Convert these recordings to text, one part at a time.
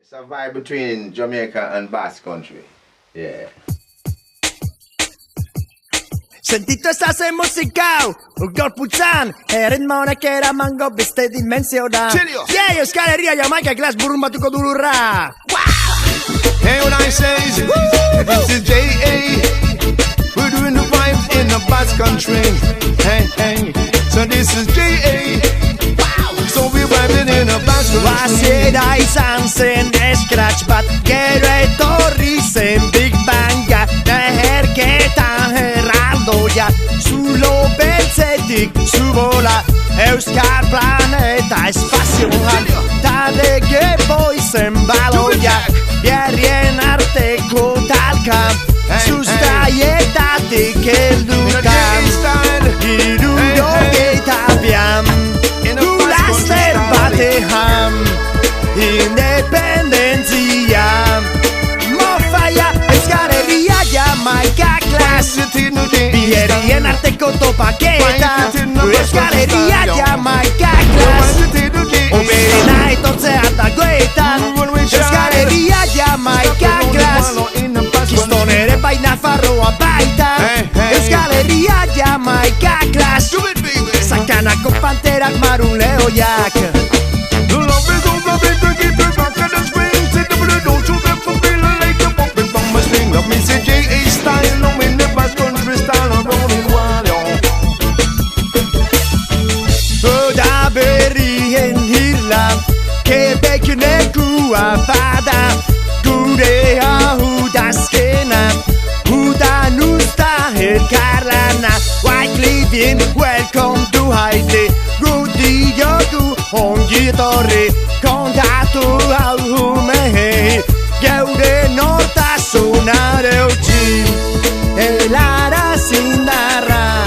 It's a vibe between Jamaica and Basque Country. Yeah. Sentitu ezazen musikau, gorputzan, erritmonek eramango beste dimensiora. Yeah, Euskal Herria Jamaika klas burun batuko dulurra. Hey, what I say is, this is J.A. We're doing the vibes in the Basque Country. Hey, hey, so this is J.A. So we're vibing in the Basque Country. Hasiera izan zen scratch bat, gero etorri zen Big Banga. Leherketa herraldoia, zulo beltzetik zubola, Euskal planeta espazioan, ta dege boizen baloia, bierrien arteko talka, zuztaietatik heldukan, hirurogeita bian, gulazter batean, independentzia, mofaia, Euskal Herria Jamaika klas, bierrien arteko topaketa, Euskal Herria Jamaika klas, oberena etortzea dagoetan, Euskal Herria Jamaika klas, kiston ere bai Nafarroa baita, Euskal Herria Jamaika klas, sakanako panterak marun lehoiak. Mr. J.A. style, no in the Basque Country style, I'm rolling wild, yo. Oda berrien Irland, Quebec nekua bada, gure hau dazkena, udan usta elkarlana, Wyclifin, welcome to Haiti, gudi jogu, ongi etorri, kontatu hau humei, geure nortasunare utzi, helara zindarra,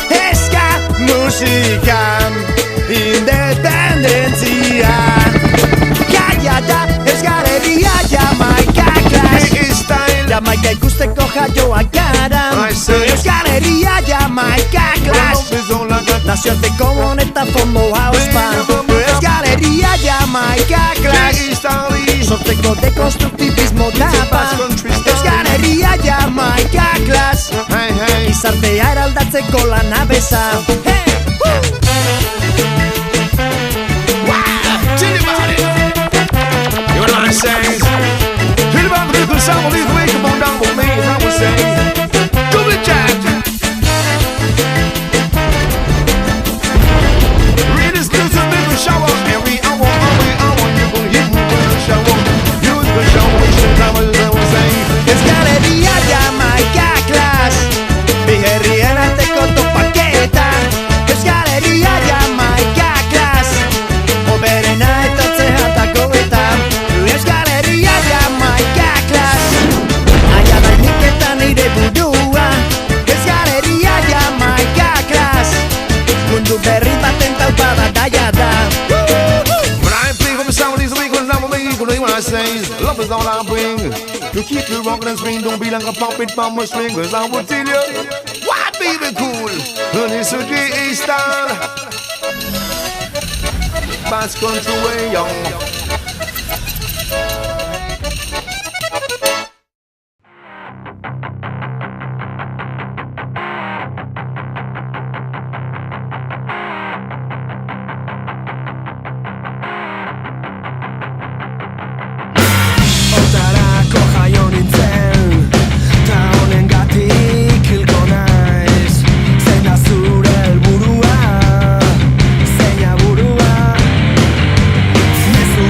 eska musika, independentzia, gaia da Euskal Herria Jamaika klas, Jamaika ikusteko jaioa gara, Euskal Herria Jamaika klas, nazioarteko moneta fondo hauspan, Euskal Herria Jamaika klas, sortzeko dekonstruktibismo tapa, Euskal Herria Jamaika klas, gizartea eraldatzeko lanabeza. You know what I'm saying? Feel about the little sound of this way, come on down with me, as I was saying. Do the jack. Read this news and make a shower. Every hour, you gon' hit me with a shower. You the shower, as I was saying. Euskal Herria Jamaika klas, biherrien arteko topaketa, Euskal Herria Jamaika klas, oberena etortzea dagoetan, Euskal Herria Jamaika klas, aia da nik eta nire burua, Euskal Herria Jamaika klas, mundu berri baten taupada daia da. When I play for the sound of these weekends, I'm a big what I say is love is all I bring. You keep you rockin' and swing, don't be like a puppet from my string, cause I will tell you, what baby cool, and it's a J.A. style, Basque Country way, yo. Otarako jaio nintzen, ta honengatik hilko naiz. Zein da zure helburua, zein aburua, mezu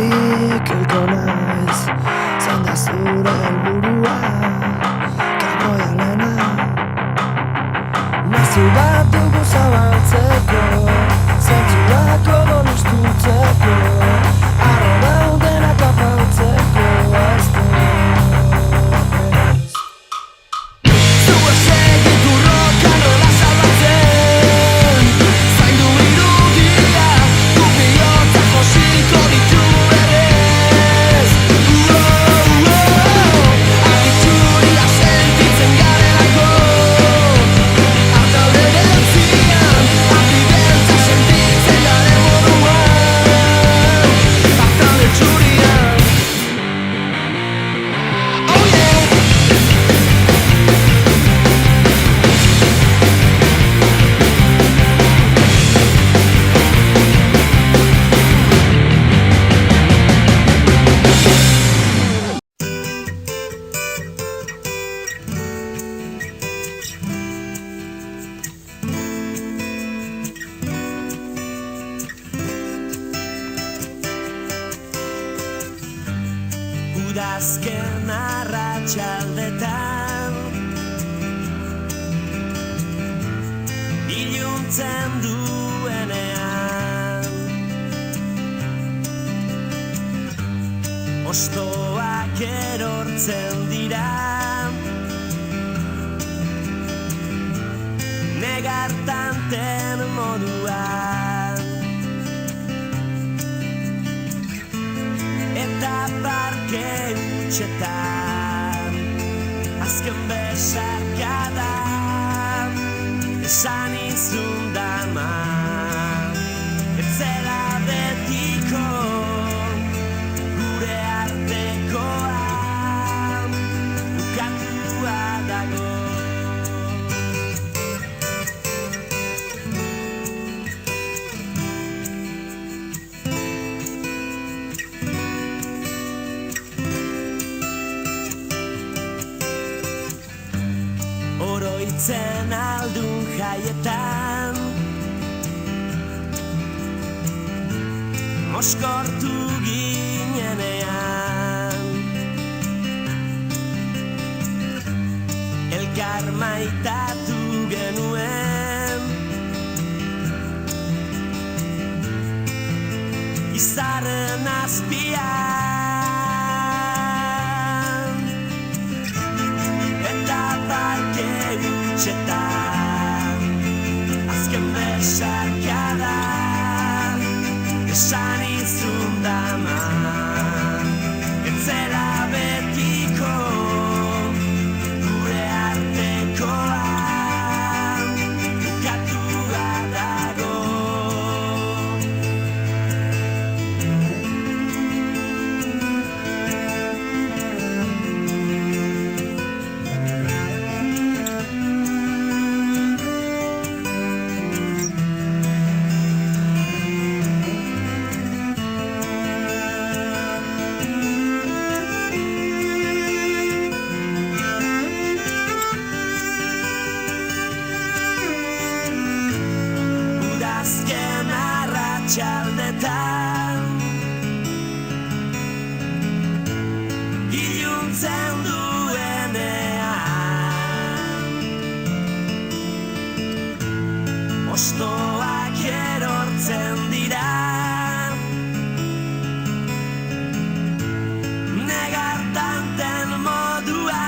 Zergatik hilko naiz, zein da zure helburua, kaboia lehena. Mezu bat dugu zabaltzeko, zentzuak odol ustutzeko, arro daudenak apautzeko, ez dut. Zuek segitu rock and rolla zabaltzen, zaindu irudia, gu bihotza josiko ditu berez. Adituria sentitzen garelako, artauden entzian, abibeltza sentitzen garen moduan, artaude txurian. Oh yeah! Udazken arratsaldetan iluntzen duenean ostoak erortzen dira negartanten moduan eta parke utxetan azken besarkada esan izun dama ez zela betiko gure artekoa bukatua dago. Oroitzen aldun jaietan moskortu ginenean elkar maitatu genuen izarren azpian eta parke utxetan azken besarkada esan izun dama ez zela betiko gure artekoa bukatua dago. Udazken arratsaldetan iluntzen duenean ostoak erortzen dira negartanten moduan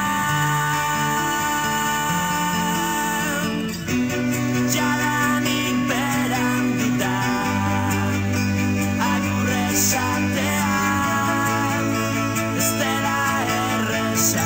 jadanik berandita agur esatean ez dela erresa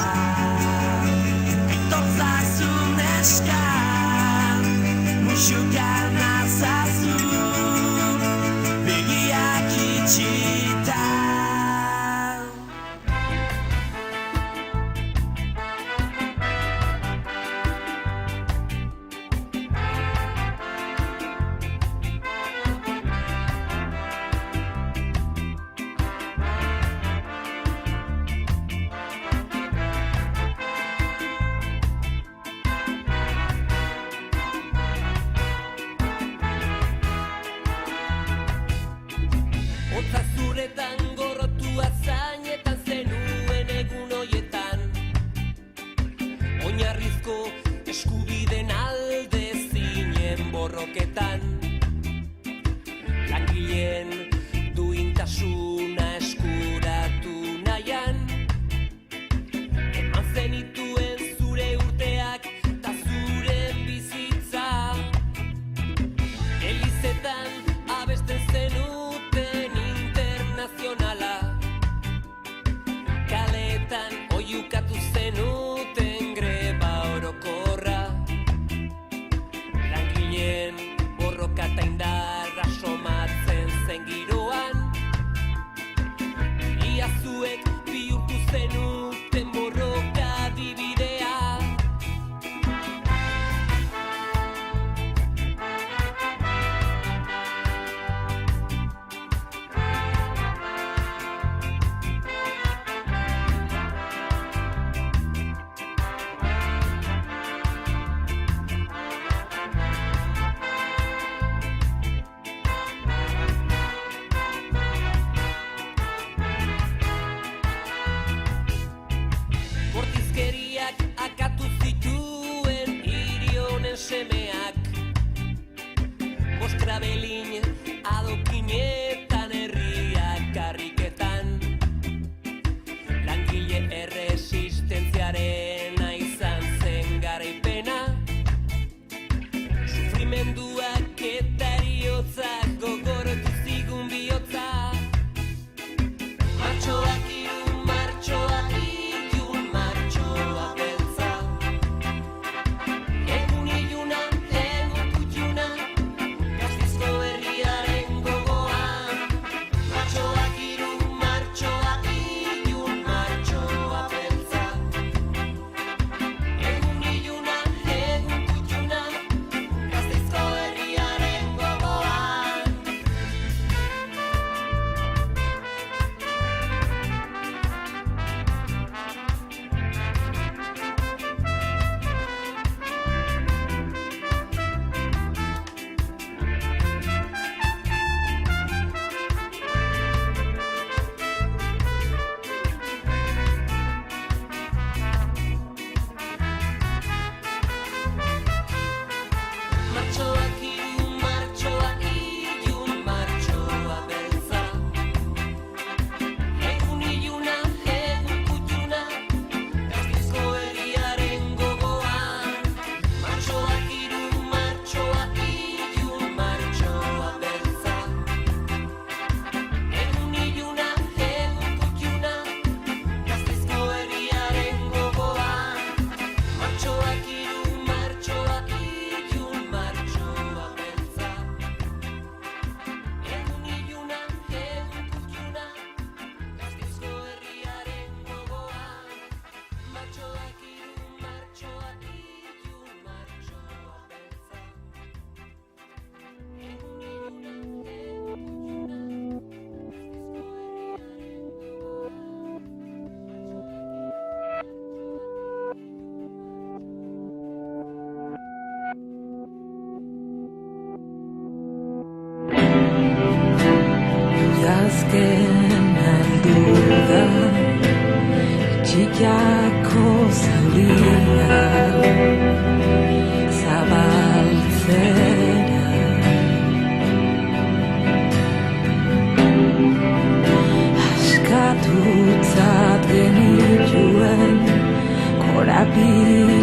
azken aldu da txikako zauria zabaltzera askatutzat genituen korapila